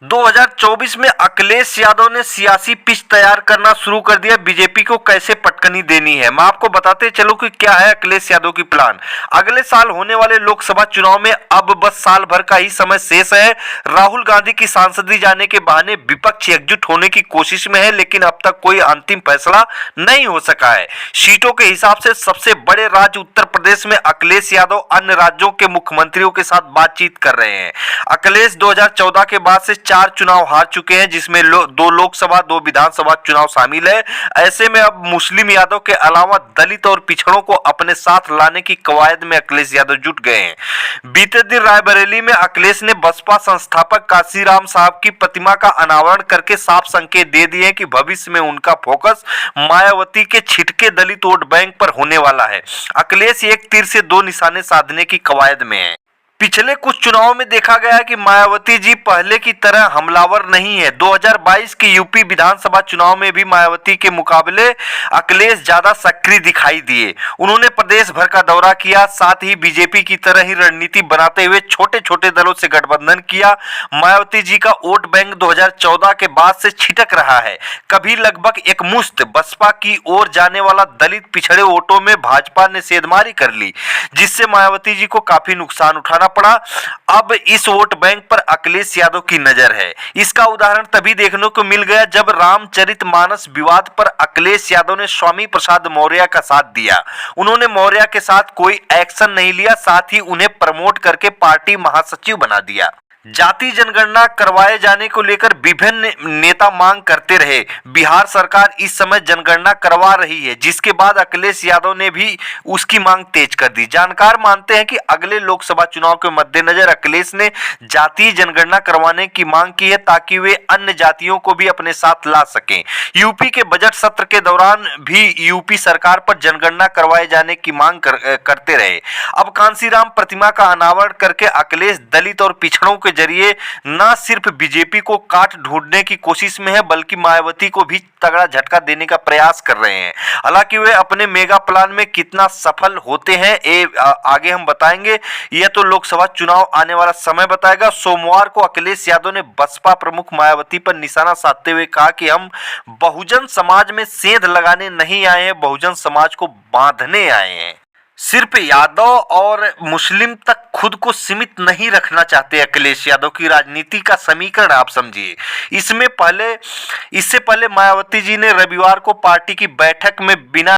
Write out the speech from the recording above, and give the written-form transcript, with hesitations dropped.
2024 में अखिलेश यादव ने सियासी पिच तैयार करना शुरू कर दिया। बीजेपी को कैसे पटकनी देनी है, मैं आपको बताते चलूं कि क्या है अखिलेश यादव की प्लान। अगले साल होने वाले लोकसभा चुनाव में अब बस साल भर का ही समय शेष है। राहुल गांधी की सांसदी जाने के बहाने विपक्ष एकजुट होने की कोशिश में है, लेकिन अब तक कोई अंतिम फैसला नहीं हो सका है। सीटों के हिसाब से सबसे बड़े राज्य उत्तर प्रदेश में अखिलेश यादव अन्य राज्यों के मुख्यमंत्रियों के साथ बातचीत कर रहे हैं। अखिलेश 2014 के बाद से 4 चुनाव हार चुके हैं, जिसमें 2 लोकसभा 2 विधानसभा चुनाव शामिल है। ऐसे में अब मुस्लिम यादव के अलावा दलित और पिछड़ों को अपने साथ लाने की कवायद में अखिलेश यादव जुट गए हैं। बीते दिन रायबरेली में अखिलेश ने बसपा संस्थापक काशीराम साहब की प्रतिमा का अनावरण करके साफ संकेत दे दिए कि भविष्य में उनका फोकस मायावती के छिटके दलित वोट बैंक पर होने वाला है। अखिलेश एक तीर से 2 निशाने साधने की कवायद में है। पिछले कुछ चुनावों में देखा गया है कि मायावती जी पहले की तरह हमलावर नहीं है। 2022 के यूपी विधानसभा चुनाव में भी मायावती के मुकाबले अखिलेश ज्यादा सक्रिय दिखाई दिए। उन्होंने प्रदेश भर का दौरा किया, साथ ही बीजेपी की तरह ही रणनीति बनाते हुए छोटे छोटे दलों से गठबंधन किया। मायावती जी का वोट बैंक 2014 के बाद से छिटक रहा है। कभी लगभग एकमुश्त बसपा की ओर जाने वाला दलित पिछड़े वोटों में भाजपा ने सेंधमारी कर ली, जिससे मायावती जी को काफी नुकसान उठाना पड़ा। अब इस वोट बैंक पर अखिलेश यादव की नजर है। इसका उदाहरण तभी देखने को मिल गया जब रामचरितमानस विवाद पर अखिलेश यादव ने स्वामी प्रसाद मौर्य का साथ दिया। उन्होंने मौर्य के साथ कोई एक्शन नहीं लिया, साथ ही उन्हें प्रमोट करके पार्टी महासचिव बना दिया। जाति जनगणना करवाए जाने को लेकर विभिन्न नेता मांग करते रहे। बिहार सरकार इस समय जनगणना करवा रही है, जिसके बाद अखिलेश यादव ने भी उसकी मांग तेज कर दी। जानकार मानते हैं कि अगले लोकसभा चुनाव के मद्देनजर अखिलेश ने जातीय जनगणना करवाने की मांग की है, ताकि वे अन्य जातियों को भी अपने साथ ला सकें। यूपी के बजट सत्र के दौरान भी यूपी सरकार पर जनगणना करवाए जाने की मांग करते रहे। अब कांशीराम प्रतिमा का अनावरण करके अखिलेश दलित और पिछड़ों के जरिए न सिर्फ बीजेपी को काट ढूंढने की कोशिश में है, बल्कि मायावती को भी तगड़ा झटका देने का प्रयास कर रहे हैं। हालांकि वे अपने मेगा प्लान में कितना सफल होते हैं आगे हम बताएंगे। यह तो लोकसभा चुनाव आने वाला समय बताएगा। सोमवार को अखिलेश यादव ने बसपा प्रमुख मायावती पर निशाना साधते हुए कहा कि हम बहुजन समाज में सेंध लगाने नहीं आए हैं, बहुजन समाज को बांधने आए हैं। सिर्फ यादव और मुस्लिम तक खुद को सीमित नहीं रखना चाहते अखिलेश यादव की राजनीति का समीकरण आप समझिए। इससे पहले मायावती जी ने रविवार को पार्टी की बैठक में बिना